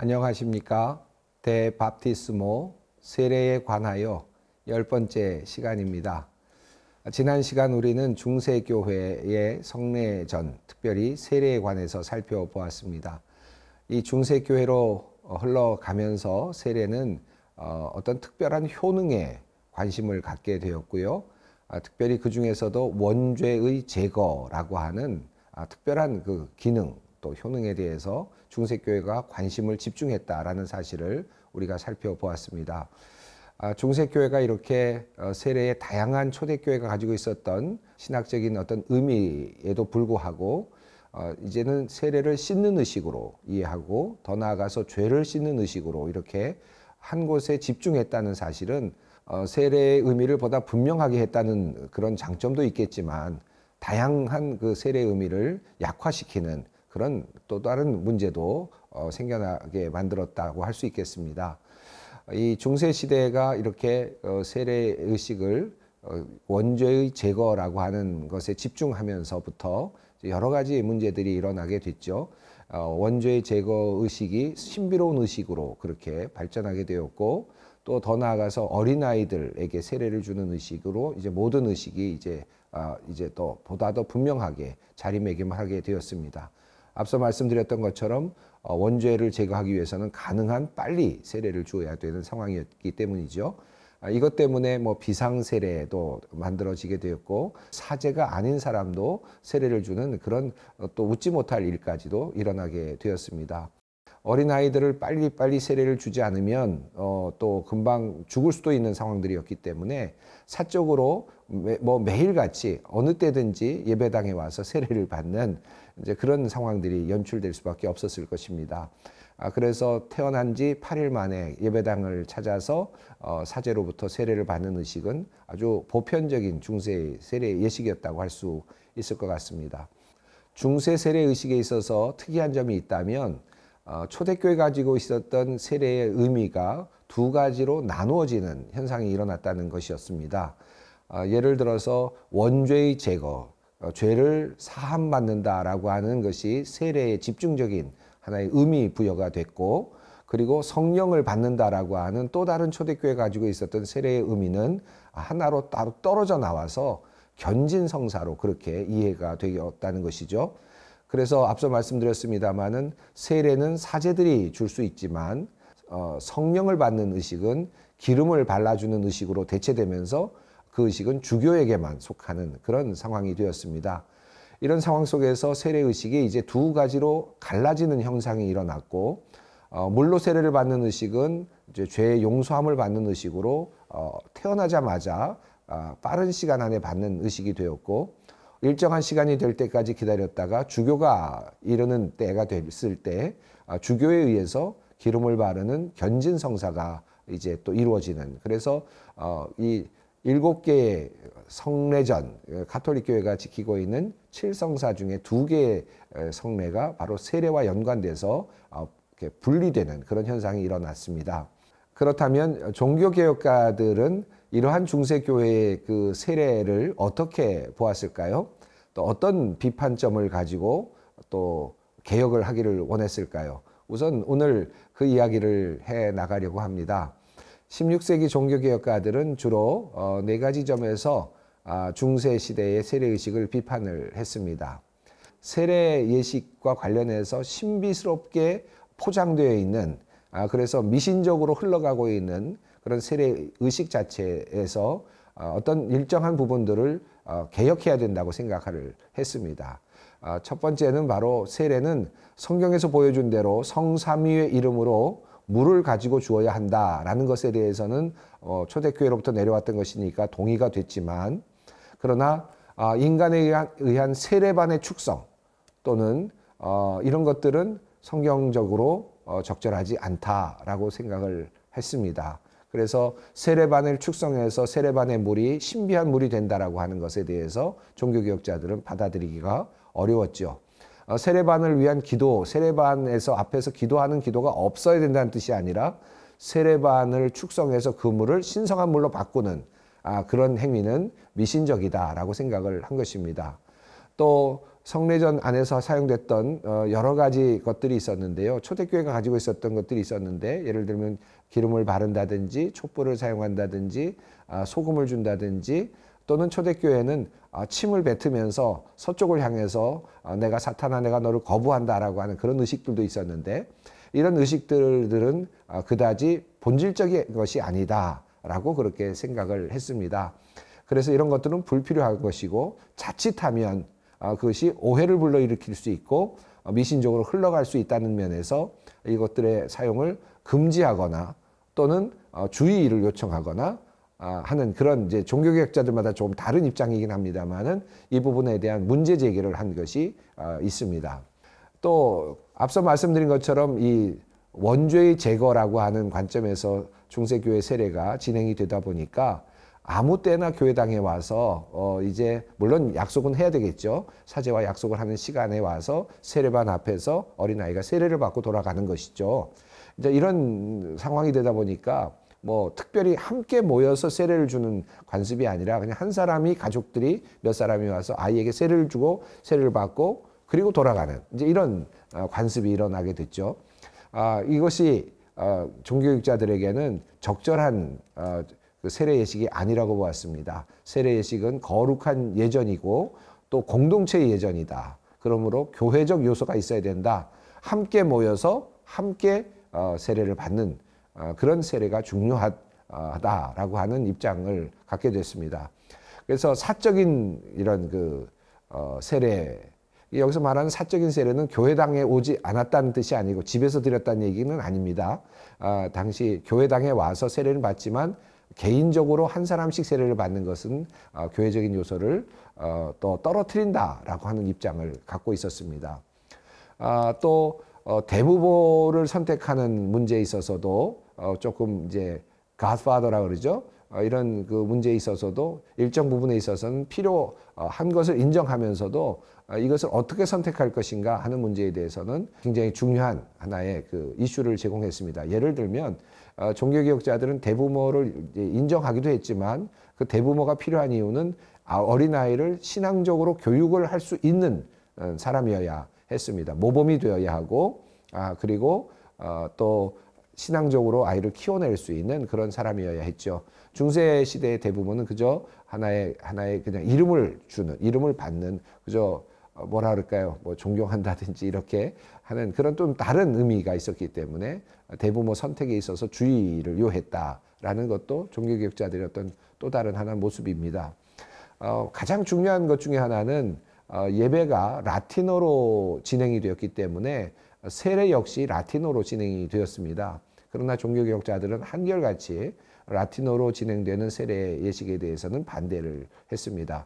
안녕하십니까. 대바티스모 세례에 관하여 10번째 시간입니다. 지난 시간 우리는 중세교회의 성례전, 특별히 세례에 관해서 살펴보았습니다. 이 중세교회로 흘러가면서 세례는 어떤 특별한 효능에 관심을 갖게 되었고요. 특별히 그 중에서도 원죄의 제거라고 하는 특별한 그 기능 또 효능에 대해서 중세교회가 관심을 집중했다라는 사실을 우리가 살펴보았습니다. 중세교회가 이렇게 세례의 다양한 초대교회가 가지고 있었던 신학적인 어떤 의미에도 불구하고 이제는 세례를 씻는 의식으로 이해하고 더 나아가서 죄를 씻는 의식으로 이렇게 한 곳에 집중했다는 사실은 세례의 의미를 보다 분명하게 했다는 그런 장점도 있겠지만 다양한 그 세례의 의미를 약화시키는 그런 또 다른 문제도 생겨나게 만들었다고 할 수 있겠습니다. 이 중세시대가 이렇게 세례 의식을 원죄의 제거라고 하는 것에 집중하면서부터 여러 가지 문제들이 일어나게 됐죠. 원죄의 제거 의식이 신비로운 의식으로 그렇게 발전하게 되었고 또 더 나아가서 어린아이들에게 세례를 주는 의식으로 이제 모든 의식이 이제 또 보다 더 분명하게 자리매김하게 되었습니다. 앞서 말씀드렸던 것처럼 원죄를 제거하기 위해서는 가능한 빨리 세례를 주어야 되는 상황이었기 때문이죠. 이것 때문에 뭐 비상세례도 만들어지게 되었고 사제가 아닌 사람도 세례를 주는 그런 또 웃지 못할 일까지도 일어나게 되었습니다. 어린아이들을 빨리 세례를 주지 않으면 또 금방 죽을 수도 있는 상황들이었기 때문에 사적으로 매일같이 어느 때든지 예배당에 와서 세례를 받는 이제 그런 상황들이 연출될 수밖에 없었을 것입니다. 그래서 태어난 지 8일 만에 예배당을 찾아서 사제로부터 세례를 받는 의식은 아주 보편적인 중세 세례 예식이었다고 할 수 있을 것 같습니다. 중세 세례 의식에 있어서 특이한 점이 있다면 초대교회가 가지고 있었던 세례의 의미가 두 가지로 나누어지는 현상이 일어났다는 것이었습니다. 예를 들어서 원죄의 제거, 죄를 사함받는다라고 하는 것이 세례의 집중적인 하나의 의미 부여가 됐고, 그리고 성령을 받는다라고 하는 또 다른 초대교회가 가지고 있었던 세례의 의미는 하나로 따로 떨어져 나와서 견진성사로 그렇게 이해가 되었다는 것이죠. 그래서 앞서 말씀드렸습니다마는 세례는 사제들이 줄 수 있지만 성령을 받는 의식은 기름을 발라주는 의식으로 대체되면서 그 의식은 주교에게만 속하는 그런 상황이 되었습니다. 이런 상황 속에서 세례 의식이 이제 두 가지로 갈라지는 형상이 일어났고 물로 세례를 받는 의식은 이제 죄의 용서함을 받는 의식으로 태어나자마자 빠른 시간 안에 받는 의식이 되었고 일정한 시간이 될 때까지 기다렸다가 주교가 이르는 때가 됐을 때 주교에 의해서 기름을 바르는 견진성사가 이제 또 이루어지는 그래서 이 7개의 성례전, 가톨릭 교회가 지키고 있는 7성사 중에 2개의 성례가 바로 세례와 연관돼서 분리되는 그런 현상이 일어났습니다. 그렇다면 종교개혁가들은 이러한 중세교회의 그 세례를 어떻게 보았을까요? 또 어떤 비판점을 가지고 또 개혁을 하기를 원했을까요? 우선 오늘 그 이야기를 해 나가려고 합니다. 16세기 종교개혁가들은 주로 4가지 점에서 중세 시대의 세례의식을 비판을 했습니다. 세례 예식과 관련해서 신비스럽게 포장되어 있는 그래서 미신적으로 흘러가고 있는 그런 세례 의식 자체에서 어떤 일정한 부분들을 개혁해야 된다고 생각을 했습니다. 첫 번째는 바로 세례는 성경에서 보여준 대로 성삼위의 이름으로 물을 가지고 주어야 한다라는 것에 대해서는 초대교회로부터 내려왔던 것이니까 동의가 됐지만 그러나 인간에 의한 세례반의 축성 또는 이런 것들은 성경적으로 적절하지 않다라고 생각을 했습니다. 그래서 세례반을 축성해서 세례반의 물이 신비한 물이 된다라고 하는 것에 대해서 종교개혁자들은 받아들이기가 어려웠죠. 세례반을 위한 기도, 세례반에서 앞에서 기도하는 기도가 없어야 된다는 뜻이 아니라 세례반을 축성해서 그 물을 신성한 물로 바꾸는 그런 행위는 미신적이다라고 생각을 한 것입니다. 또 성례전 안에서 사용됐던 여러 가지 것들이 있었는데요. 초대교회가 가지고 있었던 것들이 있었는데, 예를 들면 기름을 바른다든지 촛불을 사용한다든지 소금을 준다든지, 또는 초대교회는 침을 뱉으면서 서쪽을 향해서 내가 사탄아 내가 너를 거부한다라고 하는 그런 의식들도 있었는데, 이런 의식들은 그다지 본질적인 것이 아니다라고 그렇게 생각을 했습니다. 그래서 이런 것들은 불필요한 것이고, 자칫하면 그것이 오해를 불러일으킬 수 있고 미신적으로 흘러갈 수 있다는 면에서 이것들의 사용을 금지하거나 또는 주의를 요청하거나 하는 그런 이제 종교개혁자들마다 조금 다른 입장이긴 합니다만은 이 부분에 대한 문제 제기를 한 것이 있습니다. 또 앞서 말씀드린 것처럼 이 원죄의 제거라고 하는 관점에서 중세교회 세례가 진행이 되다 보니까 아무 때나 교회당에 와서 이제 물론 약속은 해야 되겠죠. 사제와 약속을 하는 시간에 와서 세례반 앞에서 어린아이가 세례를 받고 돌아가는 것이죠. 이제 이런 상황이 되다 보니까 뭐 특별히 함께 모여서 세례를 주는 관습이 아니라 그냥 한 사람이, 가족들이 몇 사람이 와서 아이에게 세례를 주고 세례를 받고 그리고 돌아가는 이제 이런 관습이 일어나게 됐죠. 이것이 종교육자들에게는 적절한 그 세례 예식이 아니라고 보았습니다. 세례 예식은 거룩한 예전이고 또 공동체의 예전이다. 그러므로 교회적 요소가 있어야 된다. 함께 모여서 함께 세례를 받는 그런 세례가 중요하다라고 하는 입장을 갖게 됐습니다. 그래서 사적인 이런 그 세례, 여기서 말하는 사적인 세례는 교회당에 오지 않았다는 뜻이 아니고 집에서 드렸다는 얘기는 아닙니다. 당시 교회당에 와서 세례를 받지만 개인적으로 한 사람씩 세례를 받는 것은 교회적인 요소를 또 떨어뜨린다라고 하는 입장을 갖고 있었습니다. 또 대부보를 선택하는 문제에 있어서도 조금 이제 godfather라고 그러죠. 이런 그 문제에 있어서도 일정 부분에 있어서는 필요한 것을 인정하면서도 이것을 어떻게 선택할 것인가 하는 문제에 대해서는 굉장히 중요한 하나의 그 이슈를 제공했습니다. 예를 들면 종교개혁자들은 대부모를 인정하기도 했지만 그 대부모가 필요한 이유는 어린아이를 신앙적으로 교육을 할 수 있는 사람이어야 했습니다. 모범이 되어야 하고 그리고 또 신앙적으로 아이를 키워낼 수 있는 그런 사람이어야 했죠. 중세 시대의 대부모는 그저 하나의 그냥 이름을 받는 그저 뭐라 그럴까요? 뭐 존경한다든지 이렇게 하는 그런 좀 다른 의미가 있었기 때문에 대부모 선택에 있어서 주의를 요했다라는 것도 종교개혁자들의 어떤 또 다른 하나의 모습입니다. 가장 중요한 것 중에 하나는 예배가 라틴어로 진행이 되었기 때문에 세례 역시 라틴어로 진행이 되었습니다. 그러나 종교개혁자들은 한결같이 라틴어로 진행되는 세례 예식에 대해서는 반대를 했습니다.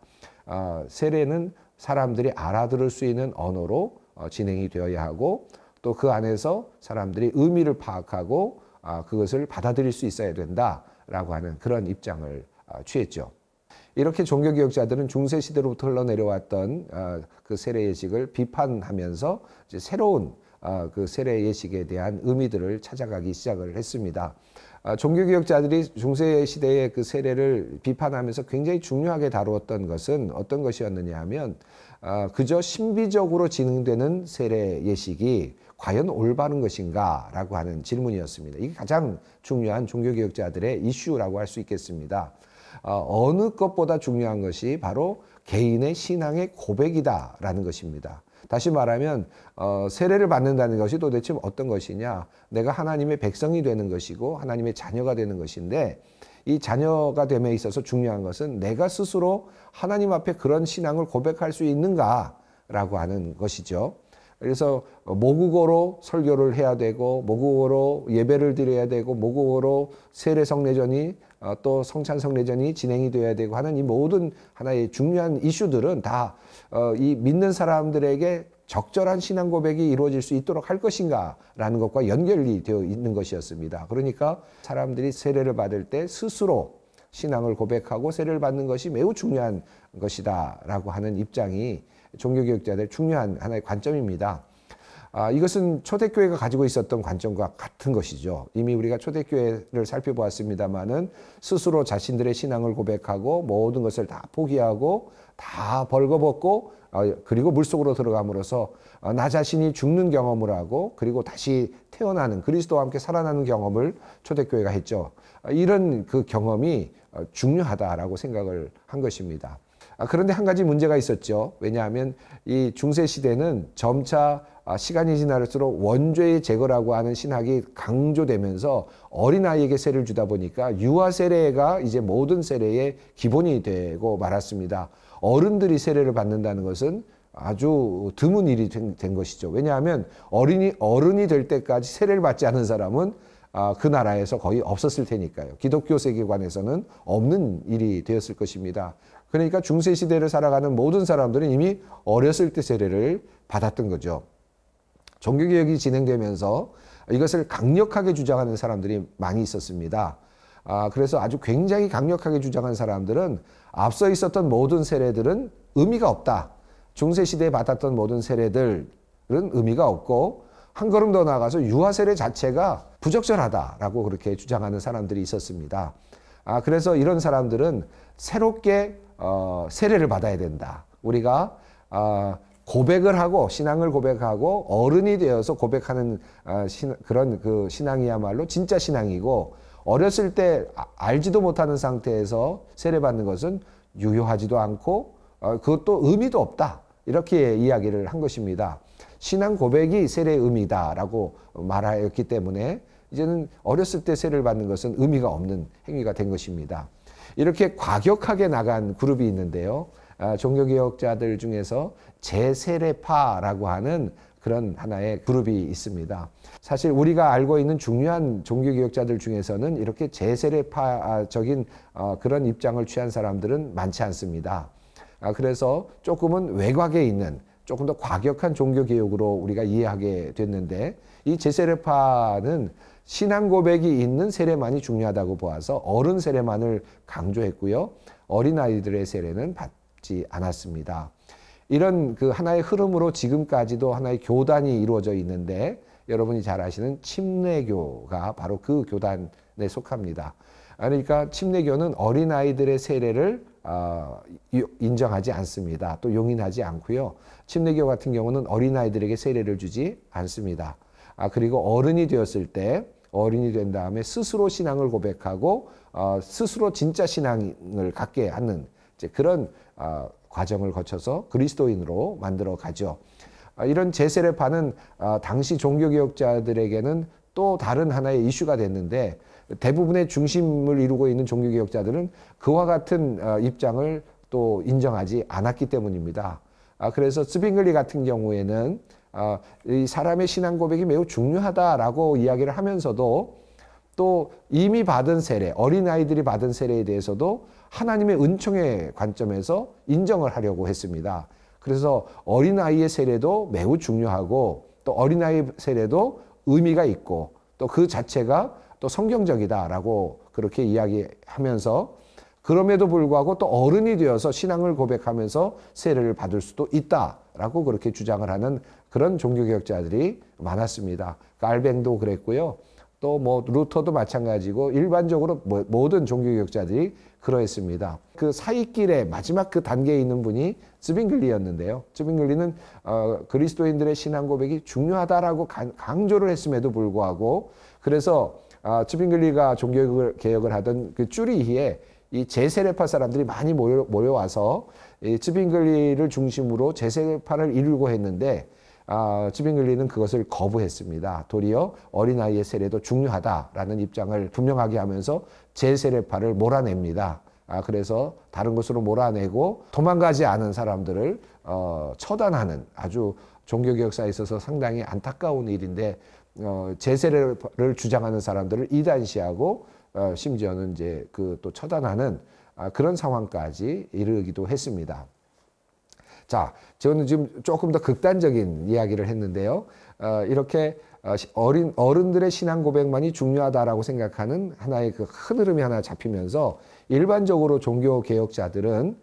세례는 사람들이 알아들을 수 있는 언어로 진행이 되어야 하고 또 그 안에서 사람들이 의미를 파악하고 그것을 받아들일 수 있어야 된다라고 하는 그런 입장을 취했죠. 이렇게 종교개혁자들은 중세시대로부터 흘러내려왔던 그 세례 예식을 비판하면서 이제 새로운 그 세례 예식에 대한 의미들을 찾아가기 시작을 했습니다. 종교개혁자들이 중세시대의 그 세례를 비판하면서 굉장히 중요하게 다루었던 것은 어떤 것이었느냐 하면 그저 신비적으로 진행되는 세례 예식이 과연 올바른 것인가 라고 하는 질문이었습니다. 이게 가장 중요한 종교개혁자들의 이슈라고 할 수 있겠습니다. 어느 것보다 중요한 것이 바로 개인의 신앙의 고백이다라는 것입니다. 다시 말하면 세례를 받는다는 것이 도대체 어떤 것이냐. 내가 하나님의 백성이 되는 것이고 하나님의 자녀가 되는 것인데 이 자녀가 됨에 있어서 중요한 것은 내가 스스로 하나님 앞에 그런 신앙을 고백할 수 있는가라고 하는 것이죠. 그래서 모국어로 설교를 해야 되고 모국어로 예배를 드려야 되고 모국어로 세례 성례전이 또 성찬 성례전이 진행이 되어야 되고 하는 이 모든 하나의 중요한 이슈들은 다 이 믿는 사람들에게 적절한 신앙 고백이 이루어질 수 있도록 할 것인가 라는 것과 연결이 되어 있는 것이었습니다. 그러니까 사람들이 세례를 받을 때 스스로 신앙을 고백하고 세례를 받는 것이 매우 중요한 것이다 라고 하는 입장이 종교개혁자들의 중요한 하나의 관점입니다. 이것은 초대교회가 가지고 있었던 관점과 같은 것이죠. 이미 우리가 초대교회를 살펴보았습니다마는 스스로 자신들의 신앙을 고백하고 모든 것을 다 포기하고 다 벌거벗고 그리고 물속으로 들어감으로써 나 자신이 죽는 경험을 하고 그리고 다시 태어나는 그리스도와 함께 살아나는 경험을 초대교회가 했죠. 이런 그 경험이 중요하다라고 생각을 한 것입니다. 그런데 한 가지 문제가 있었죠. 왜냐하면 이 중세 시대는 점차 시간이 지날수록 원죄의 제거라고 하는 신학이 강조되면서 어린아이에게 세례를 주다 보니까 유아 세례가 이제 모든 세례의 기본이 되고 말았습니다. 어른들이 세례를 받는다는 것은 아주 드문 일이 된 것이죠. 왜냐하면 어른이 될 때까지 세례를 받지 않은 사람은 그 나라에서 거의 없었을 테니까요. 기독교 세계관에서는 없는 일이 되었을 것입니다. 그러니까 중세시대를 살아가는 모든 사람들은 이미 어렸을 때 세례를 받았던 거죠. 종교개혁이 진행되면서 이것을 강력하게 주장하는 사람들이 많이 있었습니다. 그래서 아주 굉장히 강력하게 주장한 사람들은 앞서 있었던 모든 세례들은 의미가 없다. 중세시대에 받았던 모든 세례들은 의미가 없고 한 걸음 더 나아가서 유아세례 자체가 부적절하다라고 그렇게 주장하는 사람들이 있었습니다. 그래서 이런 사람들은 새롭게 세례를 받아야 된다. 우리가 고백을 하고 신앙을 고백하고 어른이 되어서 고백하는 그런 그 신앙이야말로 진짜 신앙이고 어렸을 때 알지도 못하는 상태에서 세례받는 것은 유효하지도 않고 그것도 의미도 없다. 이렇게 이야기를 한 것입니다. 신앙 고백이 세례의 의미다라고 말하였기 때문에 이제는 어렸을 때 세례를 받는 것은 의미가 없는 행위가 된 것입니다. 이렇게 과격하게 나간 그룹이 있는데요. 종교개혁자들 중에서 재세례파라고 하는 그런 하나의 그룹이 있습니다. 사실 우리가 알고 있는 중요한 종교개혁자들 중에서는 이렇게 재세례파적인 그런 입장을 취한 사람들은 많지 않습니다. 그래서 조금은 외곽에 있는 조금 더 과격한 종교개혁으로 우리가 이해하게 됐는데 이 재세례파는 신앙 고백이 있는 세례만이 중요하다고 보아서 어른 세례만을 강조했고요. 어린아이들의 세례는 받지 않았습니다. 이런 그 하나의 흐름으로 지금까지도 하나의 교단이 이루어져 있는데 여러분이 잘 아시는 침례교가 바로 그 교단에 속합니다. 그러니까 침례교는 어린아이들의 세례를 인정하지 않습니다. 또 용인하지 않고요. 침례교 같은 경우는 어린아이들에게 세례를 주지 않습니다. 그리고 어른이 되었을 때 어른이 된 다음에 스스로 신앙을 고백하고 스스로 진짜 신앙을 갖게 하는 그런 과정을 거쳐서 그리스도인으로 만들어 가죠. 이런 재세례파는 당시 종교개혁자들에게는 또 다른 하나의 이슈가 됐는데 대부분의 중심을 이루고 있는 종교개혁자들은 그와 같은 입장을 또 인정하지 않았기 때문입니다. 그래서 츠빙글리 같은 경우에는 이 사람의 신앙 고백이 매우 중요하다라고 이야기를 하면서도 또 이미 받은 세례, 어린아이들이 받은 세례에 대해서도 하나님의 은총의 관점에서 인정을 하려고 했습니다. 그래서 어린아이의 세례도 매우 중요하고 또 어린아이 세례도 의미가 있고 또 그 자체가 또 성경적이다라고 그렇게 이야기하면서 그럼에도 불구하고 또 어른이 되어서 신앙을 고백하면서 세례를 받을 수도 있다라고 그렇게 주장을 하는 그런 종교개혁자들이 많았습니다. 깔뱅도 그랬고요. 또 뭐 루터도 마찬가지고 일반적으로 모든 종교개혁자들이 그러했습니다. 그 사이길에 마지막 그 단계에 있는 분이 츠빙글리였는데요. 츠빙글리는 그리스도인들의 신앙 고백이 중요하다라고 강조를 했음에도 불구하고 그래서 츠빙글리가 종교개혁을 하던 그 쭈리히에 이 재세례파 사람들이 많이 모여와서 이 츠빙글리를 중심으로 재세례파를 이루고 했는데 츠빙글리는 그것을 거부했습니다. 도리어 어린아이의 세례도 중요하다라는 입장을 분명하게 하면서 재세례파를 몰아냅니다. 그래서 다른 곳으로 몰아내고 도망가지 않은 사람들을 처단하는 아주 종교개혁사에 있어서 상당히 안타까운 일인데 재세례를 주장하는 사람들을 이단시하고 심지어는 이제 그 또 처단하는 그런 상황까지 이르기도 했습니다. 자, 저는 지금 조금 더 극단적인 이야기를 했는데요. 이렇게 어른들의 신앙 고백만이 중요하다라고 생각하는 하나의 그 큰 흐름이 하나 잡히면서 일반적으로 종교 개혁자들은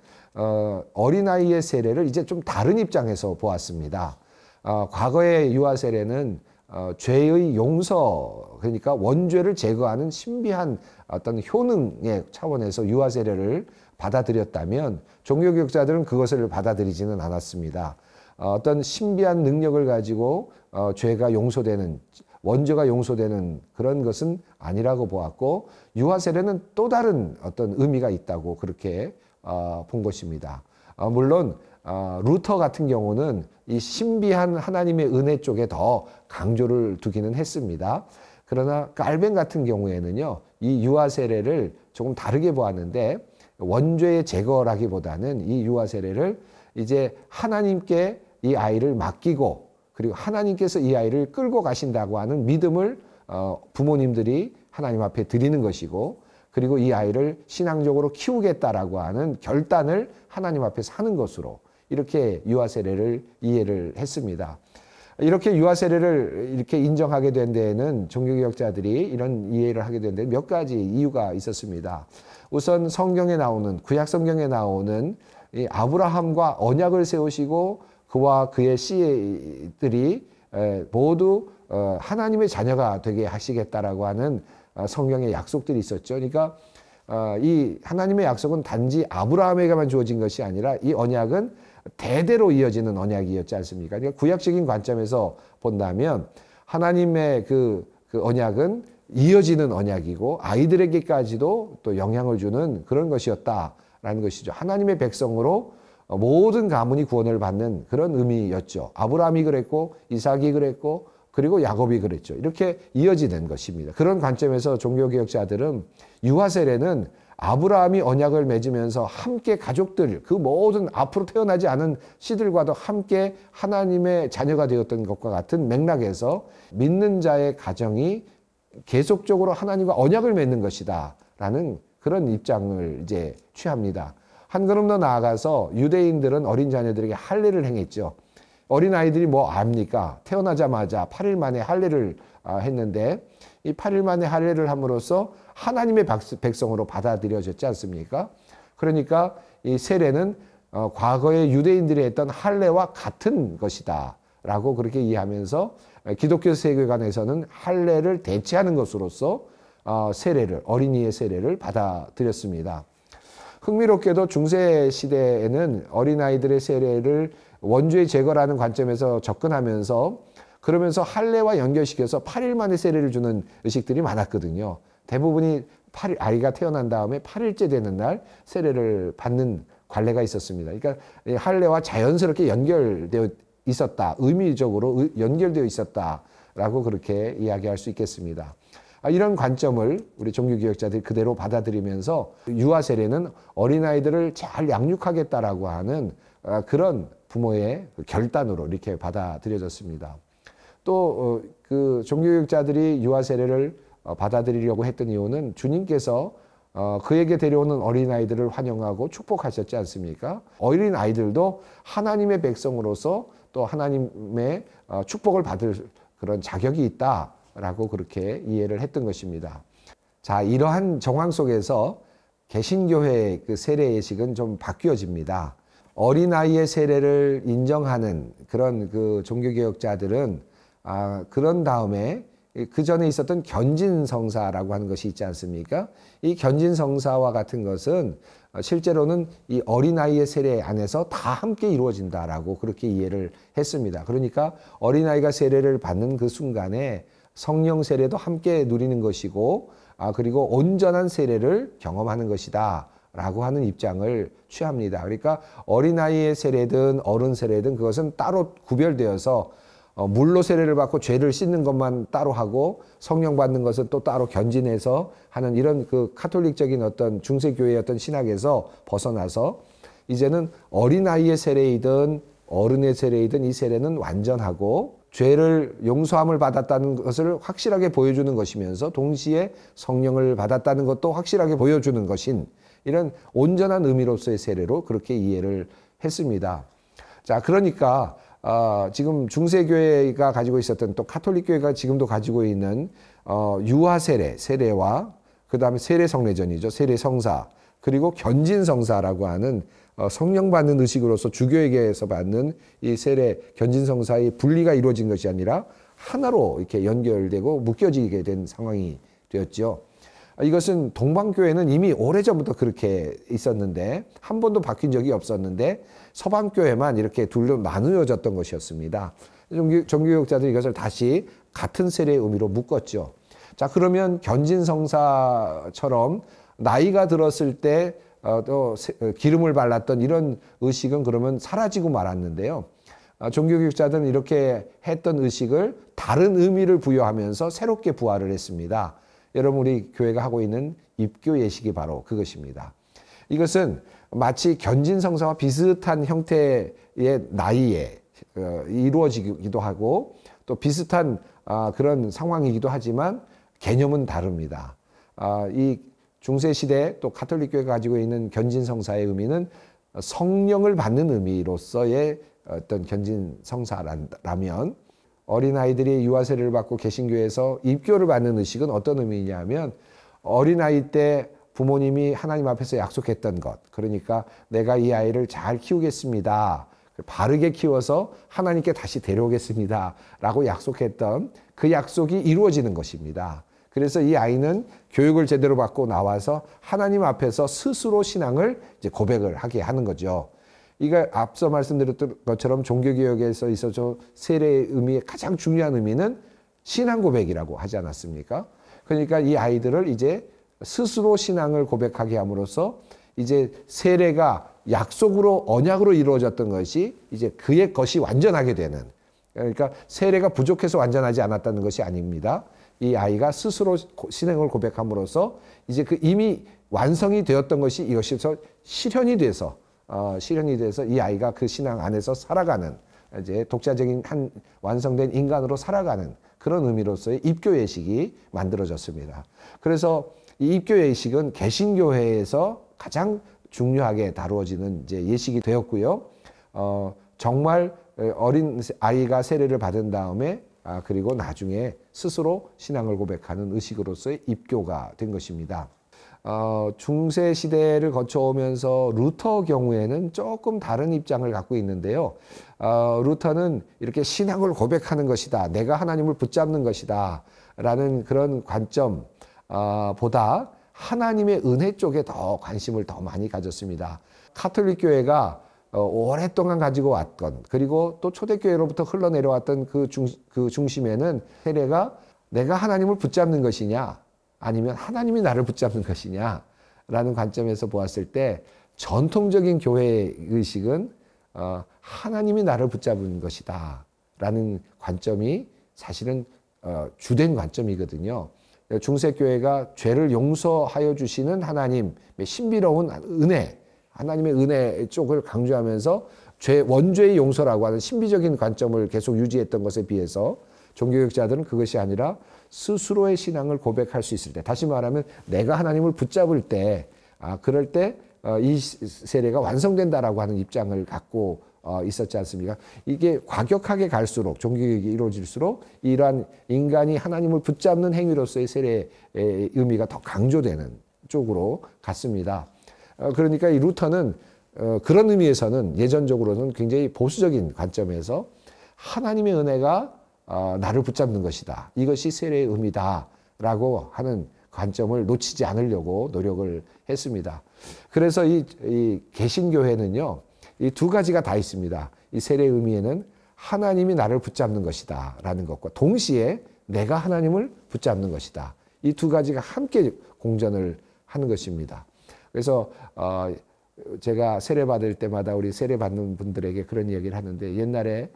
어린아이의 세례를 이제 좀 다른 입장에서 보았습니다. 과거의 유아 세례는 죄의 용서, 그러니까 원죄를 제거하는 신비한 어떤 효능의 차원에서 유아 세례를 받아들였다면 종교개혁자들은 그것을 받아들이지는 않았습니다. 어떤 신비한 능력을 가지고 죄가 용서되는, 원죄가 용서되는 그런 것은 아니라고 보았고, 유아 세례는 또 다른 어떤 의미가 있다고 그렇게 본 것입니다. 물론 루터 같은 경우는 이 신비한 하나님의 은혜 쪽에 더 강조를 두기는 했습니다. 그러나 깔벤 같은 경우에는요, 이 유아 세례를 조금 다르게 보았는데, 원죄의 제거라기보다는 이 유아 세례를 이제 하나님께 이 아이를 맡기고, 그리고 하나님께서 이 아이를 끌고 가신다고 하는 믿음을 부모님들이 하나님 앞에 드리는 것이고, 그리고 이 아이를 신앙적으로 키우겠다라고 하는 결단을 하나님 앞에서 하는 것으로 이렇게 유아 세례를 이해를 했습니다. 이렇게 유아 세례를 이렇게 인정하게 된 데에는 종교개혁자들이 이런 이해를 하게 된 데는 몇 가지 이유가 있었습니다. 우선 성경에 나오는, 구약 성경에 나오는 이 아브라함과 언약을 세우시고 그와 그의 씨들이 모두 하나님의 자녀가 되게 하시겠다라고 하는 성경의 약속들이 있었죠. 그러니까 이 하나님의 약속은 단지 아브라함에게만 주어진 것이 아니라 이 언약은 대대로 이어지는 언약이었지 않습니까? 그러니까 구약적인 관점에서 본다면 하나님의 그 언약은 이어지는 언약이고 아이들에게까지도 또 영향을 주는 그런 것이었다라는 것이죠. 하나님의 백성으로 모든 가문이 구원을 받는 그런 의미였죠. 아브라함이 그랬고 이삭이 그랬고 그리고 야곱이 그랬죠. 이렇게 이어지는 것입니다. 그런 관점에서 종교개혁자들은 유아 세례는 아브라함이 언약을 맺으면서 함께 가족들, 그 모든 앞으로 태어나지 않은 씨들과도 함께 하나님의 자녀가 되었던 것과 같은 맥락에서 믿는 자의 가정이 계속적으로 하나님과 언약을 맺는 것이다 라는 그런 입장을 이제 취합니다. 한 걸음 더 나아가서 유대인들은 어린 자녀들에게 할례를 행했죠. 어린아이들이 뭐 압니까? 태어나자마자 8일 만에 할례를 했는데 이 8일 만에 할례를 함으로써 하나님의 백성으로 받아들여졌지 않습니까? 그러니까 이 세례는 과거의 유대인들이 했던 할례와 같은 것이다 라고 그렇게 이해하면서 기독교 세계관에서는 할례를 대체하는 것으로서 세례를, 어린이의 세례를 받아들였습니다. 흥미롭게도 중세 시대에는 어린아이들의 세례를 원죄의 제거라는 관점에서 접근하면서 그러면서 할례와 연결시켜서 8일 만에 세례를 주는 의식들이 많았거든요. 대부분이 아이가 태어난 다음에 8일째 되는 날 세례를 받는 관례가 있었습니다. 그러니까 할례와 자연스럽게 연결되어 있었다. 의미적으로 연결되어 있었다라고 그렇게 이야기할 수 있겠습니다. 이런 관점을 우리 종교개혁자들이 그대로 받아들이면서 유아 세례는 어린아이들을 잘 양육하겠다라고 하는 그런 부모의 결단으로 이렇게 받아들여졌습니다. 또 그 종교개혁자들이 유아 세례를 받아들이려고 했던 이유는 주님께서 그에게 데려오는 어린아이들을 환영하고 축복하셨지 않습니까? 어린아이들도 하나님의 백성으로서 또 하나님의 축복을 받을 그런 자격이 있다라고 그렇게 이해를 했던 것입니다. 자, 이러한 정황 속에서 개신교회의 그 세례 예식은 좀 바뀌어집니다. 어린아이의 세례를 인정하는 그런 그 종교개혁자들은 그런 다음에 그 전에 있었던 견진성사라고 하는 것이 있지 않습니까? 이 견진성사와 같은 것은 실제로는 이 어린아이의 세례 안에서 다 함께 이루어진다라고 그렇게 이해를 했습니다. 그러니까 어린아이가 세례를 받는 그 순간에 성령 세례도 함께 누리는 것이고 그리고 온전한 세례를 경험하는 것이다 라고 하는 입장을 취합니다. 그러니까 어린아이의 세례든 어른 세례든 그것은 따로 구별되어서 물로 세례를 받고 죄를 씻는 것만 따로 하고 성령 받는 것은 또 따로 견진해서 하는 이런 그 카톨릭적인 어떤 중세교회의 어떤 신학에서 벗어나서 이제는 어린아이의 세례이든 어른의 세례이든 이 세례는 완전하고 죄를 용서함을 받았다는 것을 확실하게 보여주는 것이면서 동시에 성령을 받았다는 것도 확실하게 보여주는 것인 이런 온전한 의미로서의 세례로 그렇게 이해를 했습니다. 자, 그러니까 지금 중세교회가 가지고 있었던 또 카톨릭교회가 지금도 가지고 있는 유아 세례와 그 다음에 세례성례전이죠. 세례성사 그리고 견진성사라고 하는 성령 받는 의식으로서 주교에게서 받는 이 세례 견진성사의 분리가 이루어진 것이 아니라 하나로 이렇게 연결되고 묶여지게 된 상황이 되었죠. 이것은 동방교회는 이미 오래전부터 그렇게 있었는데 한 번도 바뀐 적이 없었는데 서방교회만 이렇게 둘로 나누어졌던 것이었습니다. 종교개혁자들이 이것을 다시 같은 세례의 의미로 묶었죠. 자, 그러면 견진성사처럼 나이가 들었을 때 또 기름을 발랐던 이런 의식은 그러면 사라지고 말았는데요. 종교개혁자들은 이렇게 했던 의식을 다른 의미를 부여하면서 새롭게 부활을 했습니다. 여러분, 우리 교회가 하고 있는 입교 예식이 바로 그것입니다. 이것은 마치 견진성사와 비슷한 형태의 나이에 이루어지기도 하고 또 비슷한 그런 상황이기도 하지만 개념은 다릅니다. 이 중세시대 또 가톨릭교회가 가지고 있는 견진성사의 의미는 성령을 받는 의미로서의 어떤 견진성사라면 어린아이들이 유아세례를 받고 개신교에서 입교를 받는 의식은 어떤 의미냐면 어린아이 때 부모님이 하나님 앞에서 약속했던 것, 그러니까 내가 이 아이를 잘 키우겠습니다, 바르게 키워서 하나님께 다시 데려오겠습니다 라고 약속했던 그 약속이 이루어지는 것입니다. 그래서 이 아이는 교육을 제대로 받고 나와서 하나님 앞에서 스스로 신앙을 이제 고백을 하게 하는 거죠. 이거 앞서 말씀드렸던 것처럼 종교개혁에서 있어서 세례의 의미의 가장 중요한 의미는 신앙 고백이라고 하지 않았습니까? 그러니까 이 아이들을 이제 스스로 신앙을 고백하게 함으로써 이제 세례가 약속으로 언약으로 이루어졌던 것이 이제 그의 것이 완전하게 되는, 그러니까 세례가 부족해서 완전하지 않았다는 것이 아닙니다. 이 아이가 스스로 신앙을 고백함으로써 이제 그 이미 완성이 되었던 것이 이것에서 실현이 돼서 이 아이가 그 신앙 안에서 살아가는 이제 독자적인 한 완성된 인간으로 살아가는 그런 의미로서의 입교 예식이 만들어졌습니다. 그래서 이 입교 예식은 개신교회에서 가장 중요하게 다루어지는 이제 예식이 되었고요. 정말 어린 아이가 세례를 받은 다음에 그리고 나중에 스스로 신앙을 고백하는 의식으로서의 입교가 된 것입니다. 중세 시대를 거쳐오면서 루터 경우에는 조금 다른 입장을 갖고 있는데요. 루터는 이렇게 신앙을 고백하는 것이다, 내가 하나님을 붙잡는 것이다 라는 그런 관점 보다 하나님의 은혜 쪽에 더 관심을 더 많이 가졌습니다. 가톨릭 교회가 오랫동안 가지고 왔던, 그리고 또 초대교회로부터 흘러내려왔던 그 중심에는 세례가 내가 하나님을 붙잡는 것이냐 아니면 하나님이 나를 붙잡는 것이냐 라는 관점에서 보았을 때 전통적인 교회의 의식은 하나님이 나를 붙잡은 것이다 라는 관점이 사실은 주된 관점이거든요. 중세교회가 죄를 용서하여 주시는 하나님의 신비로운 은혜, 하나님의 은혜 쪽을 강조하면서 원죄의 용서라고 하는 신비적인 관점을 계속 유지했던 것에 비해서 종교개혁자들은 그것이 아니라 스스로의 신앙을 고백할 수 있을 때, 다시 말하면 내가 하나님을 붙잡을 때, 그럴 때 이 세례가 완성된다라고 하는 입장을 갖고 있었지 않습니까? 이게 과격하게 갈수록, 종교개혁이 이루어질수록 이러한 인간이 하나님을 붙잡는 행위로서의 세례의 의미가 더 강조되는 쪽으로 갔습니다. 그러니까 이 루터는 그런 의미에서는 예전적으로는 굉장히 보수적인 관점에서 하나님의 은혜가 나를 붙잡는 것이다, 이것이 세례의 의미다 라고 하는 관점을 놓치지 않으려고 노력을 했습니다. 그래서 이 개신교회는요, 이 두 가지가 다 있습니다. 이 세례의 의미에는 하나님이 나를 붙잡는 것이다 라는 것과 동시에 내가 하나님을 붙잡는 것이다, 이 두 가지가 함께 공존을 하는 것입니다. 그래서 제가 세례 받을 때마다 우리 세례 받는 분들에게 그런 얘기를 하는데, 옛날에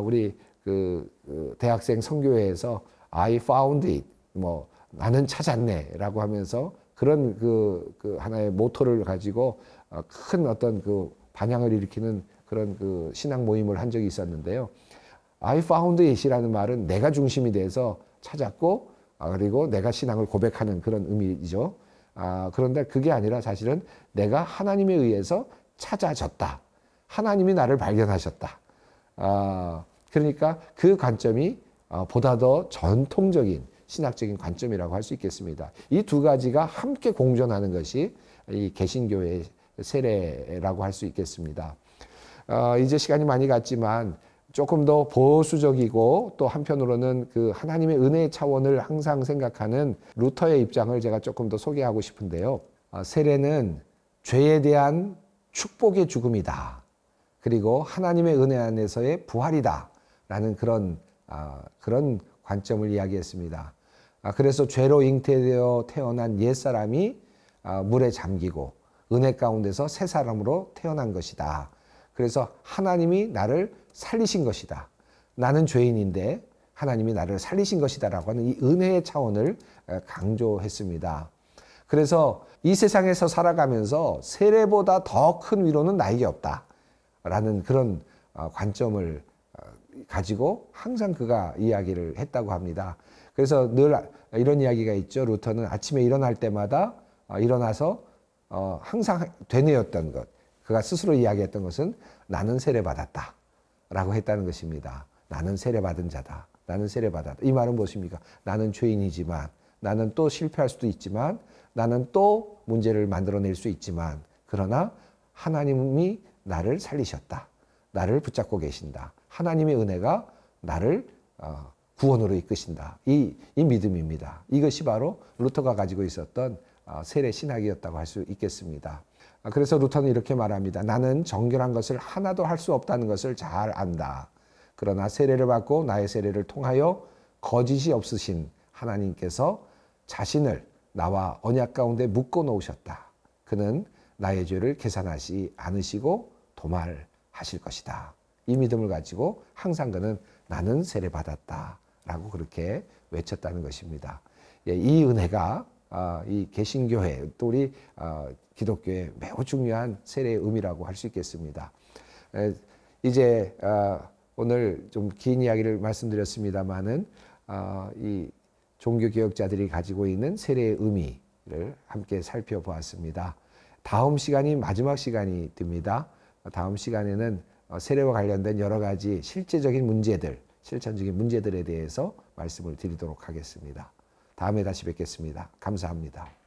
우리 그 대학생 선교회에서 I found it, 뭐 나는 찾았네라고 하면서 그런 그 하나의 모토를 가지고 큰 어떤 그 반향을 일으키는 그런 그 신앙 모임을 한 적이 있었는데요. I found it이라는 말은 내가 중심이 돼서 찾았고, 그리고 내가 신앙을 고백하는 그런 의미죠. 그런데 그게 아니라 사실은 내가 하나님에 의해서 찾아졌다, 하나님이 나를 발견하셨다. 그러니까 그 관점이 보다 더 전통적인 신학적인 관점이라고 할 수 있겠습니다. 이 두 가지가 함께 공존하는 것이 이 개신교의 세례라고 할 수 있겠습니다. 이제 시간이 많이 갔지만 조금 더 보수적이고 또 한편으로는 그 하나님의 은혜의 차원을 항상 생각하는 루터의 입장을 제가 조금 더 소개하고 싶은데요. 세례는 죄에 대한 축복의 죽음이다. 그리고 하나님의 은혜 안에서의 부활이다. 라는 그런 관점을 이야기했습니다. 그래서 죄로 잉태되어 태어난 옛사람이 물에 잠기고 은혜 가운데서 새 사람으로 태어난 것이다. 그래서 하나님이 나를 살리신 것이다. 나는 죄인인데 하나님이 나를 살리신 것이다 라고 하는 이 은혜의 차원을 강조했습니다. 그래서 이 세상에서 살아가면서 세례보다 더 큰 위로는 나에게 없다 라는 그런 관점을 가지고 항상 그가 이야기를 했다고 합니다. 그래서 늘 이런 이야기가 있죠. 루터는 아침에 일어날 때마다 일어나서 항상 되뇌었던 것, 그가 스스로 이야기했던 것은 나는 세례받았다 라고 했다는 것입니다. 나는 세례받은 자다. 나는 세례받았다. 이 말은 무엇입니까? 나는 죄인이지만, 나는 또 실패할 수도 있지만, 나는 또 문제를 만들어낼 수 있지만, 그러나 하나님이 나를 살리셨다. 나를 붙잡고 계신다. 하나님의 은혜가 나를 구원으로 이끄신다. 이 믿음입니다. 이것이 바로 루터가 가지고 있었던 세례 신학이었다고 할 수 있겠습니다. 그래서 루터는 이렇게 말합니다. 나는 정결한 것을 하나도 할 수 없다는 것을 잘 안다. 그러나 세례를 받고 나의 세례를 통하여 거짓이 없으신 하나님께서 자신을 나와 언약 가운데 묶어 놓으셨다. 그는 나의 죄를 계산하지 않으시고 도말하실 것이다. 이 믿음을 가지고 항상 그는 나는 세례받았다 라고 그렇게 외쳤다는 것입니다. 이 은혜가 이 개신교회 또 우리 기독교의 매우 중요한 세례의 의미라고 할 수 있겠습니다. 이제 오늘 좀 긴 이야기를 말씀드렸습니다마는 이 종교개혁자들이 가지고 있는 세례의 의미를 함께 살펴보았습니다. 다음 시간이 마지막 시간이 됩니다. 다음 시간에는 세례와 관련된 여러 가지 실제적인 문제들, 실천적인 문제들에 대해서 말씀을 드리도록 하겠습니다. 다음에 다시 뵙겠습니다. 감사합니다.